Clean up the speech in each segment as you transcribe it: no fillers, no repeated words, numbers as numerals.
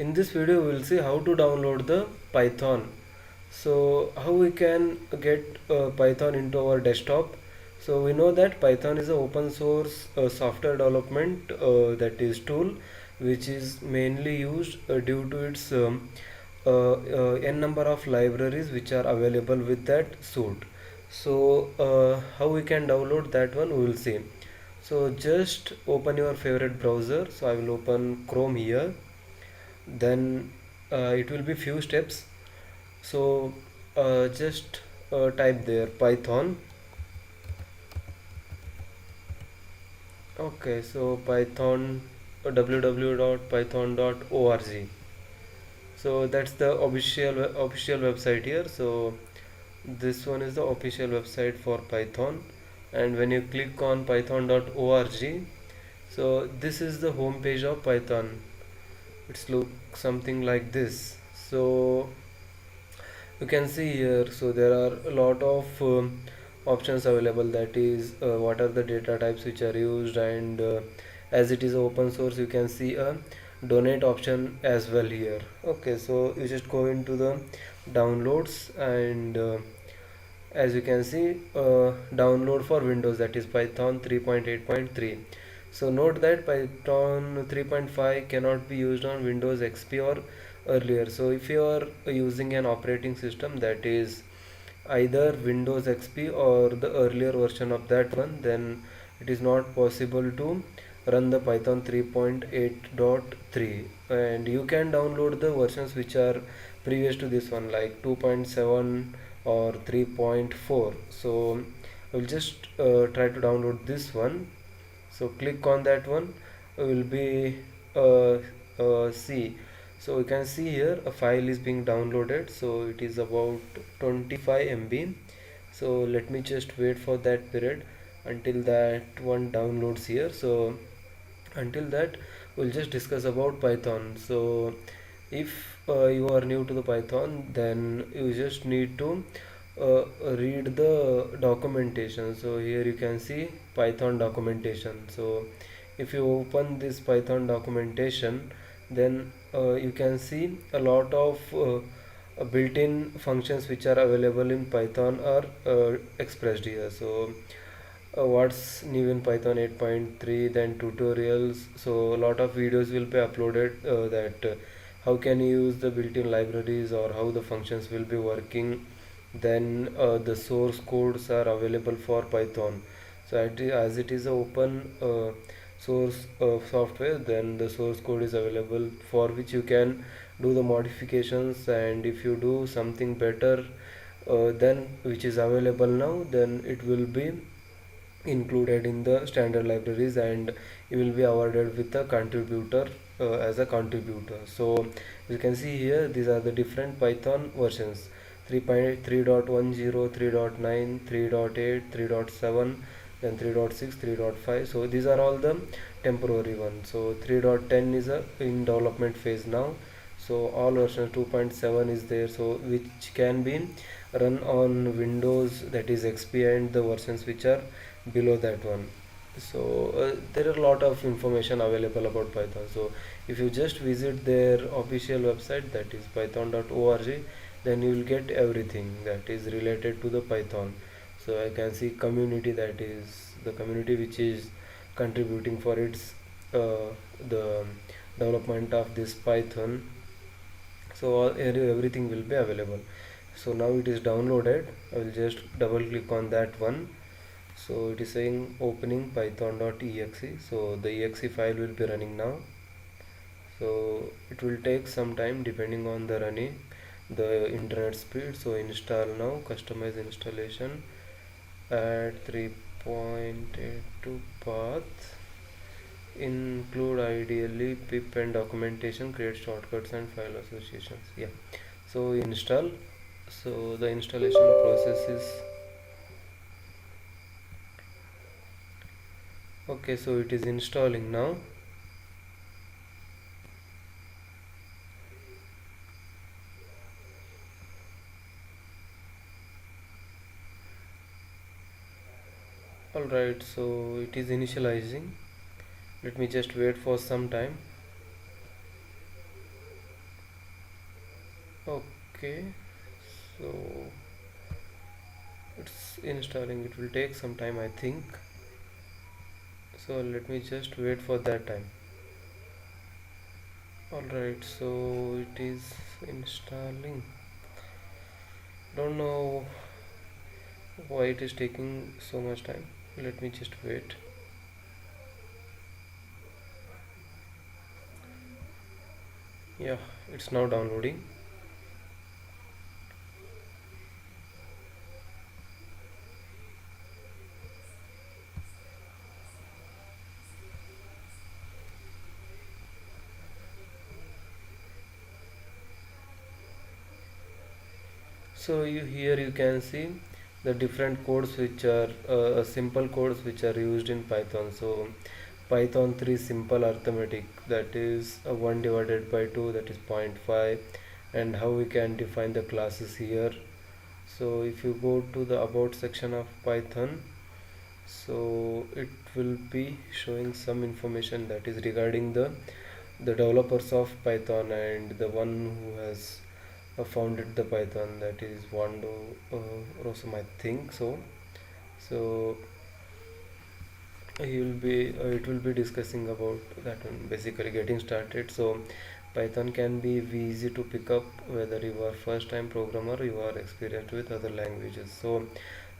In this video we will see how to download the Python. So how we can get Python into our desktop. So we know that Python is an open source software development that is tool which is mainly used due to its n number of libraries which are available with that suite. So how we can download that one we will see. So just open your favorite browser. So I will open Chrome here. Then it will be few steps. So just type there Python. Okay, so Python, www.python.org. So that's the official website here. So this one is the official website for Python, and when you click on python.org, so this is the home page of Python. It's look something like this. So you can see here, so there are a lot of options available, that is what are the data types which are used, and as it is open source you can see a donate option as well here. Okay, so you just go into the downloads, and as you can see, download for Windows, that is Python 3.8.3. so note that Python 3.5 cannot be used on Windows XP or earlier. So if you are using an operating system that is either Windows XP or the earlier version of that one, then it is not possible to run the Python 3.8.3, and you can download the versions which are previous to this one, like 2.7 or 3.4. So I will just try to download this one. So click on that one, will be see. So you can see here a file is being downloaded, so it is about 25 MB. So let me just wait for that period until that one downloads here. So until that we'll just discuss about Python. So if you are new to the Python, then you just need to read the documentation. So here you can see Python documentation. So if you open this Python documentation, then you can see a lot of built-in functions which are available in Python are expressed here. So what's new in Python 8.3, then tutorials. So a lot of videos will be uploaded that how can you use the built-in libraries or how the functions will be working. Then the source codes are available for Python. So as it is a open source software, then the source code is available for which you can do the modifications, and if you do something better than which is available now, then it will be included in the standard libraries, and you will be awarded with a contributor as a contributor. So you can see here these are the different Python versions: 3.3.10, 3.9, 3.8, 3.7, then 3.6, 3.5. So these are all the temporary ones. So 3.10 is in development phase now. So all versions 2.7 is there, so which can be run on Windows, that is XP, and the versions which are below that one. So there are a lot of information available about Python. So if you just visit their official website, that is python.org, then you will get everything that is related to the Python. So I can see community, that is the community which is contributing for its the development of this Python. So everything will be available. So now it is downloaded. I will just double click on that one. So it is saying opening python.exe. So the exe file will be running now. So it will take some time depending on the running the internet speed. So install now, customize installation, add 3.82 path, include ideally pip and documentation, create shortcuts and file associations. Yeah, so install. So the installation process is okay. So it is installing now. Alright, so it is initializing. Let me just wait for some time. Okay, so it's installing. It will take some time, I think. So let me just wait for that time. Alright, so it is installing. Don't know why it is taking so much time. Let me just wait. Yeah, it's now downloading. So you can see the different codes which are simple codes which are used in Python. So Python 3 simple arithmetic, that is 1 divided by 2, that is 0.5, and how we can define the classes here. So if you go to the about section of Python, so it will be showing some information that is regarding the developers of Python and the one who has founded the Python, that is Wando Rosum, I think so. So he will be it will be discussing about that one, basically getting started. So Python can be easy to pick up whether you are first time programmer or you are experienced with other languages. So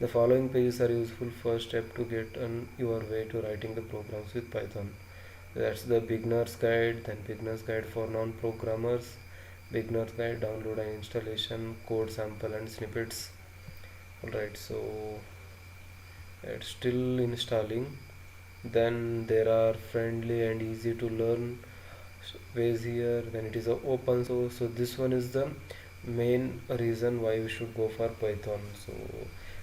the following pages are useful first step to get on your way to writing the programs with Python. That's the beginner's guide, then beginner's guide for non-programmers, beginner's guide, download and installation, code sample and snippets. Alright, so it's still installing. Then there are friendly and easy to learn ways here. Then it is a open source. So this one is the main reason why we should go for Python. So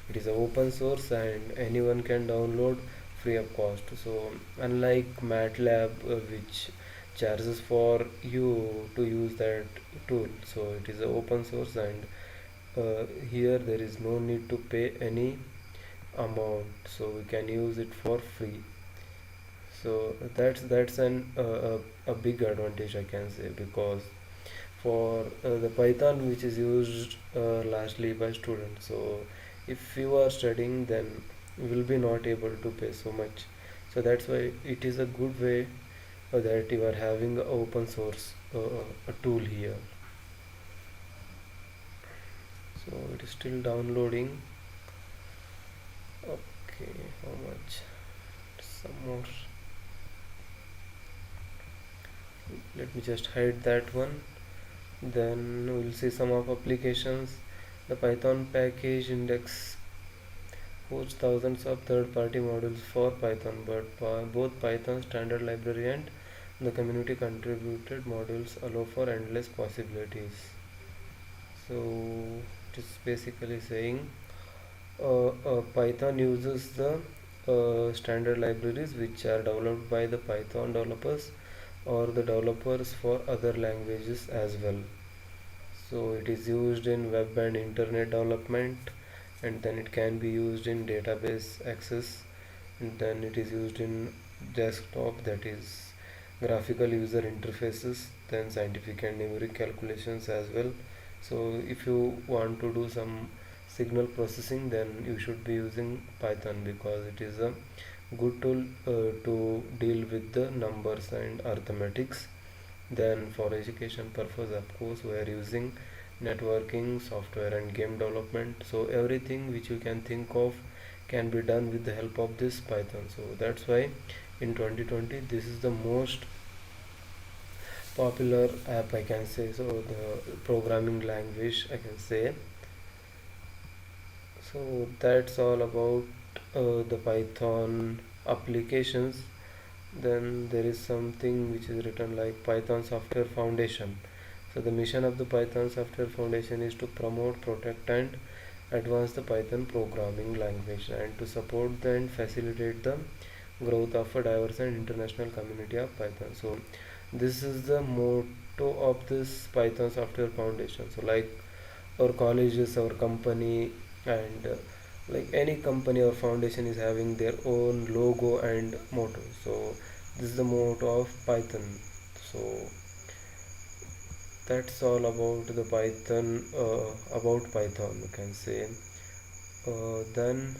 it is a open source and anyone can download free of cost. So unlike MATLAB, which charges for you to use that tool, so it is a open source, and here there is no need to pay any amount, so we can use it for free. So that's a big advantage, I can say, because for the Python which is used largely by students, so if you are studying, then you will be not able to pay so much. So that's why it is a good way that you are having a open source a tool here. So it is still downloading. Okay, how much? Some more. Let me just hide that one. Then we'll see some of applications. The Python package index hosts thousands of third-party modules for Python, but both Python standard library and the community contributed modules allow for endless possibilities. So it is basically saying Python uses the standard libraries which are developed by the Python developers or the developers for other languages as well. So it is used in web and internet development, and then it can be used in database access, and then it is used in desktop, that is graphical user interfaces, then scientific and numeric calculations as well. So if you want to do some signal processing, then you should be using Python because it is a good tool to deal with the numbers and arithmetics. Then for education purpose, of course, we are using networking, software and game development. So everything which you can think of can be done with the help of this Python. So that's why in 2020 this is the most popular app, I can say, so the programming language, I can say. So that's all about the Python applications. Then there is something which is written like Python Software Foundation. So the mission of the Python Software Foundation is to promote, protect and advance the Python programming language, and to support and facilitate the growth of a diverse and international community of Python. So this is the motto of this Python Software Foundation. So like our colleges, our company, and like any company or foundation is having their own logo and motto. So this is the motto of Python. So that's all about the Python, about Python you can say. Then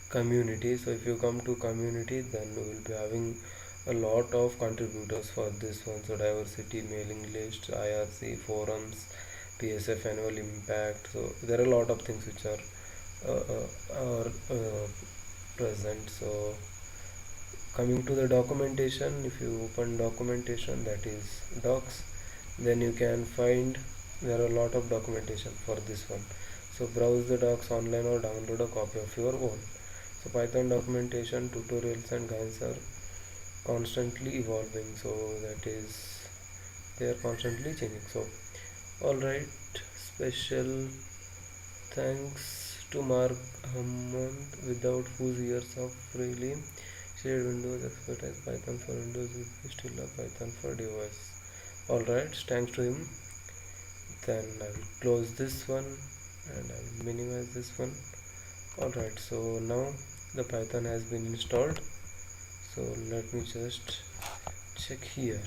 community. So if you come to community, then we will be having a lot of contributors for this one. So diversity, mailing list, IRC, forums, PSF annual impact. So there are a lot of things which are present. So coming to the documentation, if you open documentation, that is docs, then you can find there are a lot of documentation for this one. So browse the docs online or download a copy of your own. So Python documentation, tutorials and guides are constantly evolving, so that is they are constantly changing. So alright, special thanks to Mark Hammond, without whose years of freely shared Windows expertise, Python for Windows would be still a Python for device. Alright, thanks to him. Then I will close this one and I will minimize this one. Alright, so now the Python has been installed. So let me just check here.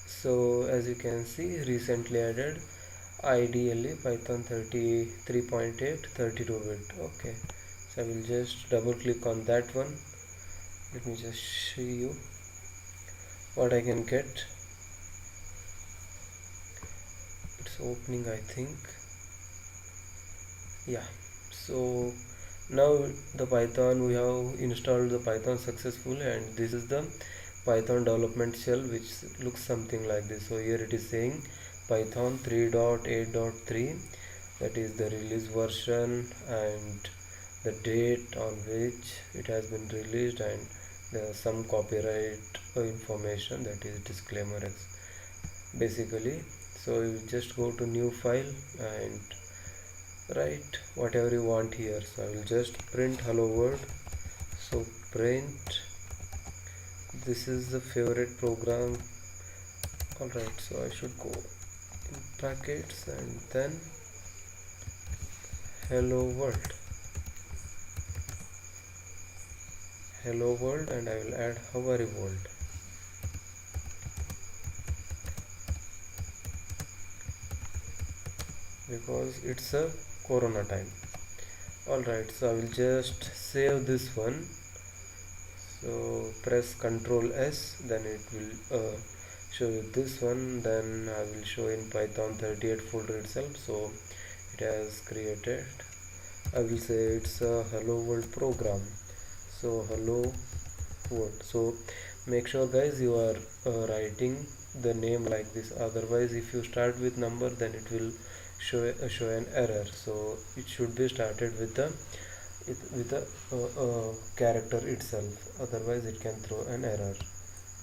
So as you can see, recently added IDE Python 33.8 32-bit. Okay, so I will just double click on that one. Let me just show you what I can get. It's opening, I think. Yeah, so now the Python, we have installed the Python successfully, and this is the Python development shell, which looks something like this. So here it is saying Python 3.8.3, that is the release version and the date on which it has been released, and there are some copyright information, that is disclaimer basically. So you just go to new file and write whatever you want here. So I will just print hello world. So print, this is the favorite program. Alright, so I should go in brackets and then hello world, and I will add how are you world. Because it's a corona time. Alright, so I will just save this one. So press Ctrl S, then it will show you this one. Then I will show in Python 38 folder itself. So it has created, I will say it's a hello world program. So hello world. So make sure guys you are writing the name like this, otherwise if you start with number, then it will show an error. So it should be started with the character itself, otherwise it can throw an error.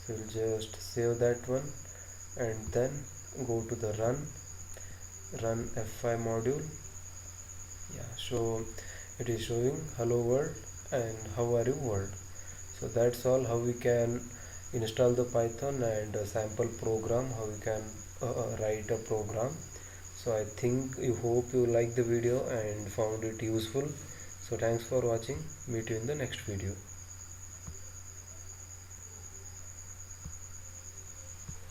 So we'll just save that one and then go to the run F5 module. Yeah, so it is showing hello world and how are you world. So that's all how we can install the Python and a sample program, how we can write a program. So I think, you hope you like the video and found it useful. So thanks for watching. Meet you in the next video.